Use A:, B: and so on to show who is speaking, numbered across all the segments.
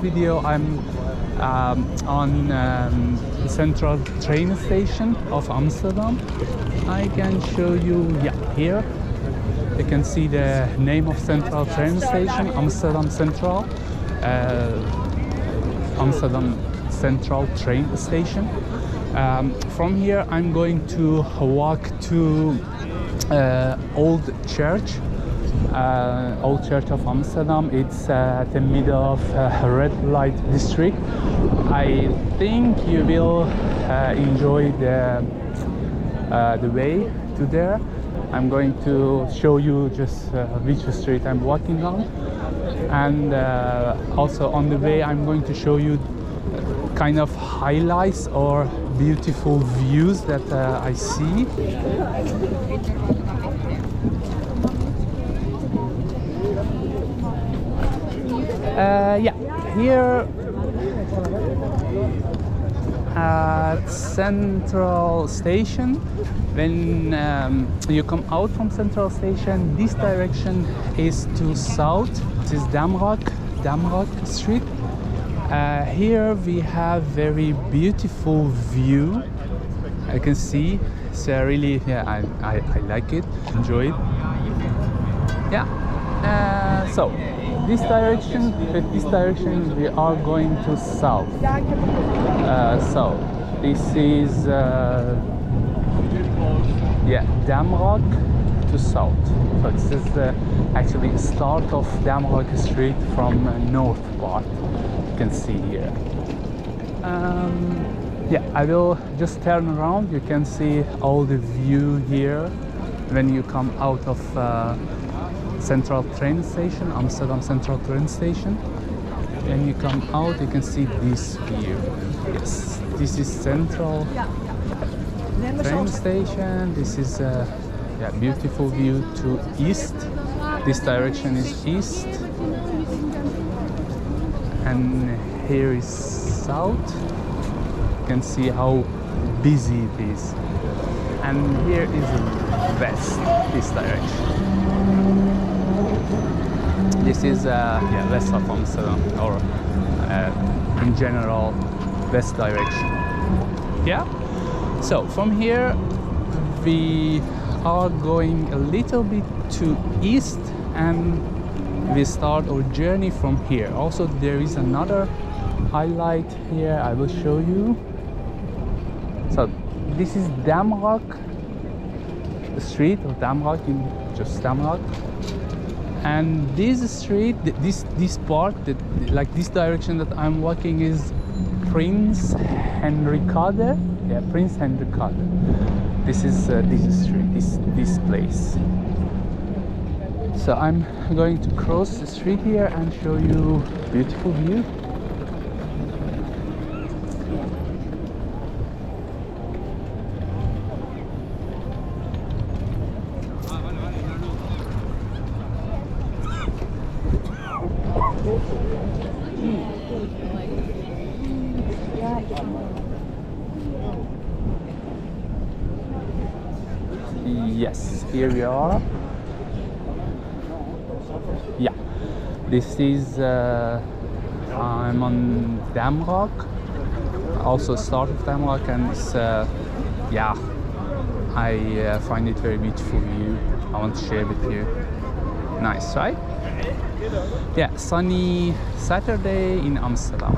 A: Video I'm on the central train station of Amsterdam. I can show you, here you can see the name of central train station, Amsterdam Central, Amsterdam Central train station. From here I'm going to walk to Old Church. Old Church of Amsterdam. It's at the middle of a red light district. I think you will enjoy the way to there. I'm going to show you just which street I'm walking on, and also on the way I'm going to show you kind of highlights or beautiful views that I see. Here at Central Station, when you come out from Central Station, this direction is to south. This is damrak Street. Here we have very beautiful view. I can see it's really, I like it, enjoy it. So this direction we are going to south. So this is damrak to south. So this is actually the start of Damrak Street from north part. You can see here. I will just turn around. You can see all the view here when you come out of Central train station, Amsterdam Central train station. When you come out, you can see this view. Yes, this is Central train station. This is a beautiful view to east. This direction is east, and here is south. You can see how busy it is. And here is west, this direction. This is west of Amsterdam, or in general west direction. So from here we are going a little bit to east, and we start our journey from here. Also there is another highlight here I will show you. So this is Damrak Street, or Damrak, just Damrak. And this street, this part, like this direction that I'm walking, is Prince Hendrikade. Prince Hendrikade. This is this street, this place. So I'm going to cross the street here and show you beautiful view. Yes, here we are. This is I'm on Damrak, also start of Damrak, and it's I find it very beautiful view. I want to share with you. Nice, right? Sunny Saturday in Amsterdam.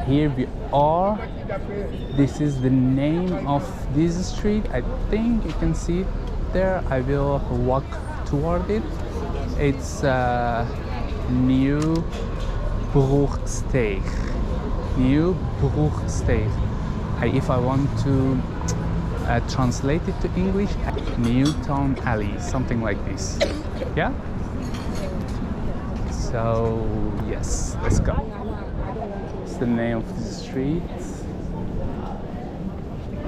A: Here we are. This is the name of this street. I think you can see it there. I will walk toward it. It's Nieuwbrugsteeg. If I want to translated to English, Newtown Alley, something like this. Yeah? So, yes, let's go. It's the name of the street.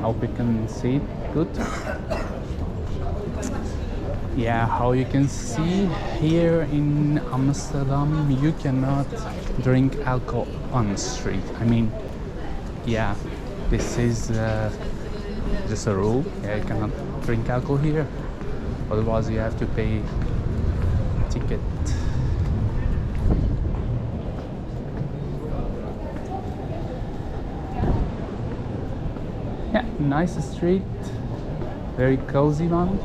A: Hope you can see it good. Yeah, how you can see here in Amsterdam, you cannot drink alcohol on the street. I mean, yeah, this is just a rule. Yeah, you cannot drink alcohol here. Otherwise, you have to pay ticket. Yeah, nice street, very cozy one.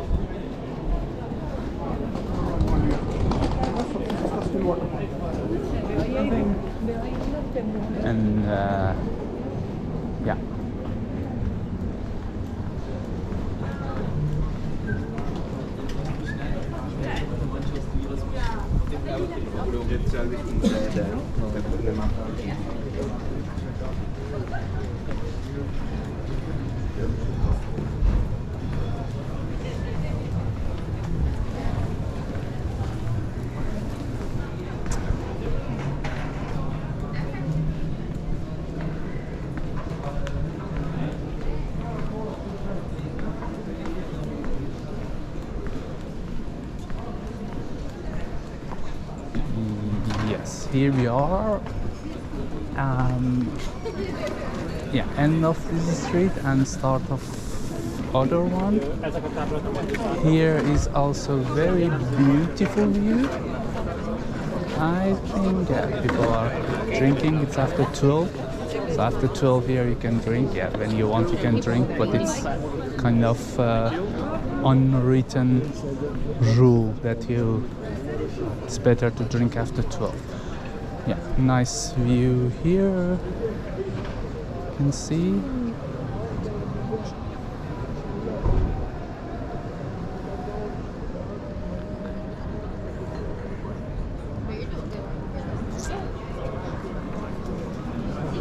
A: And yeah. Yes, here we are. Yeah, end of this street and start of other one. Here is also very beautiful view. I think people are drinking. It's after 12. So after 12 here you can drink. Yeah, when you want you can drink, but it's kind of unwritten rule that it's better to drink after 12. Yeah, nice view here. You can see.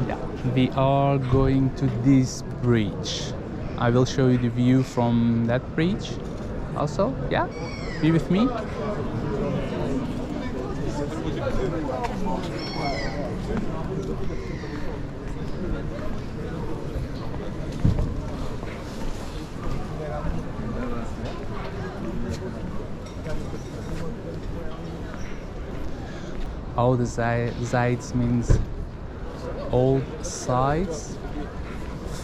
A: Yeah, we are going to this bridge. I will show you the view from that bridge also. Yeah, be with me. Oude sides means old sides,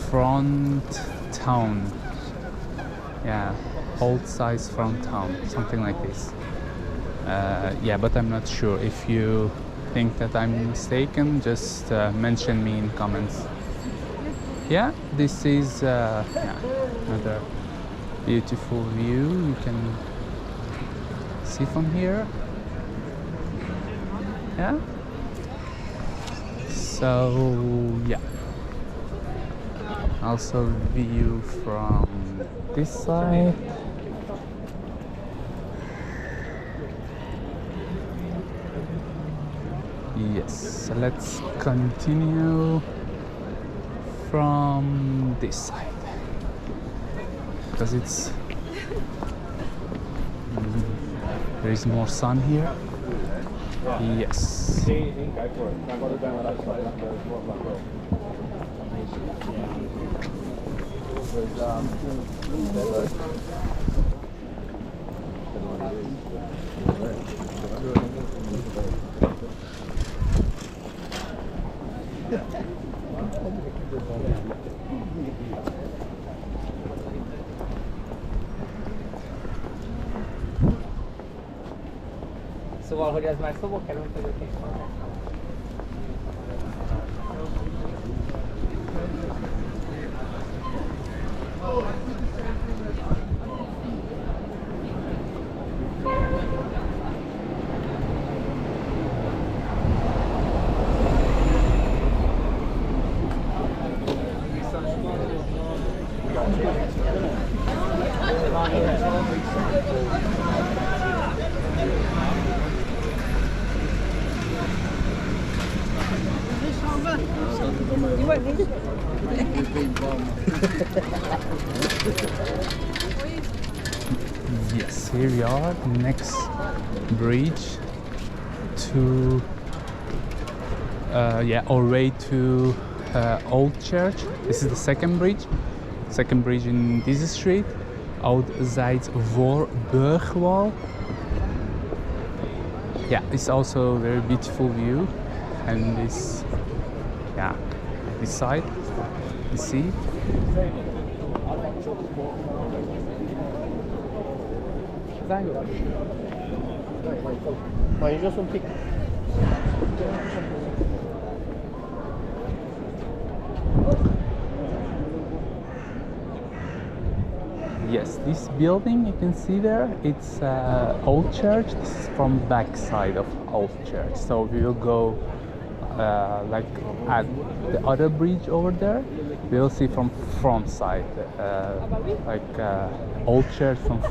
A: front town. Yeah, old sides front town, something like this. Yeah, but I'm not sure. If you think that I'm mistaken, just mention me in comments. Yeah, this is yeah, another beautiful view you can see from here. Yeah. So yeah. Also view from this side. Yes, so let's continue from this side because it's there is more sun here. Yes.
B: Szóval, hogy ez már szóba került, hogy ők is vannak.
C: You won't need it.
A: Yes, here we are, next bridge to our way to Old Church. This is the second bridge in this street, outside Warmest. Yeah, it's also a very beautiful view, and this side, you see. Yes, this building you can see there, it's Old Church. This is from back side of Old Church. So we will go like at the other bridge over there. We will see from front side, Old Church from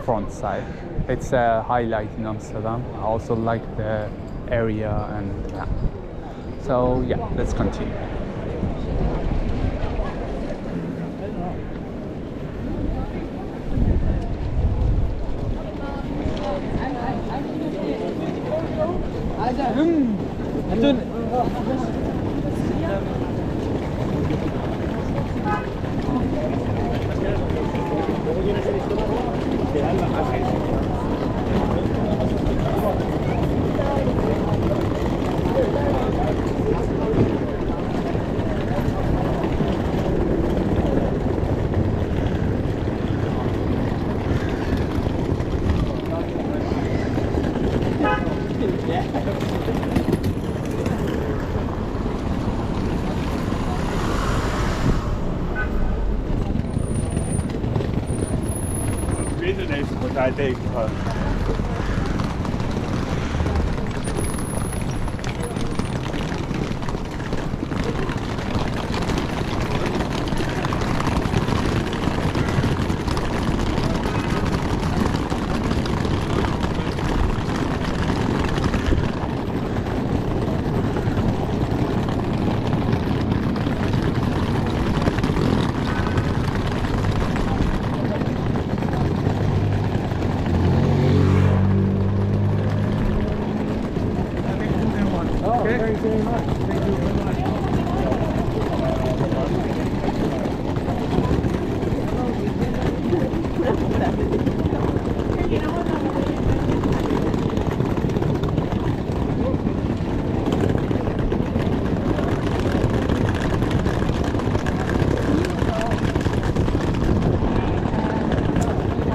A: front side. It's a highlight in Amsterdam. I also like the area, and yeah. So yeah, let's continue.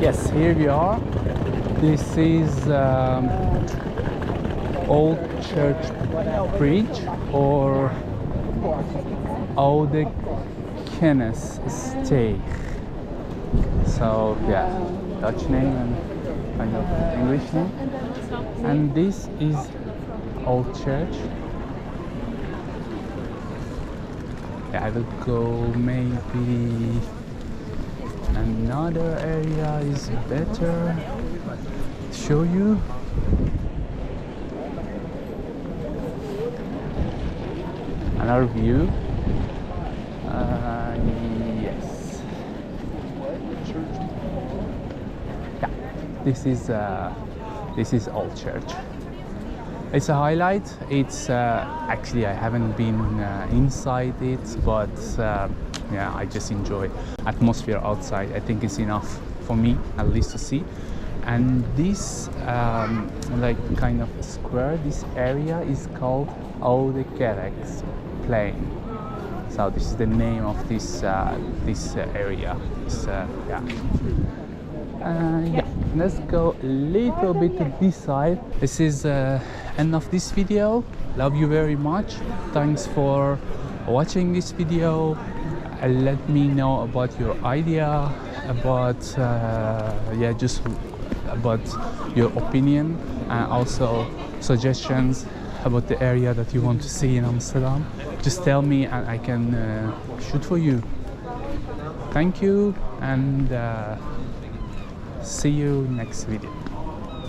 A: Yes, here we are. This is Old Church Bridge, or ouderbrugsteeg. So yeah, Dutch name and kind of English name. And this is Old Church. Yeah, I will go maybe another area is better to show you. Another view. Yes. Yeah, this is Old Church. It's a highlight. It's actually I haven't been inside it, but yeah, I just enjoy atmosphere outside. I think it's enough for me, at least, to see. And this like kind of square, this area is called Ouderbrugsteeg Plain. So this is the name of this area. Yeah, let's go a little bit to this side. This is end of this video. Love you very much. Thanks for watching this video. Let me know about your idea, about just about your opinion, and also suggestions about the area that you want to see in Amsterdam. Just tell me and I can shoot for you. Thank you, and see you next video.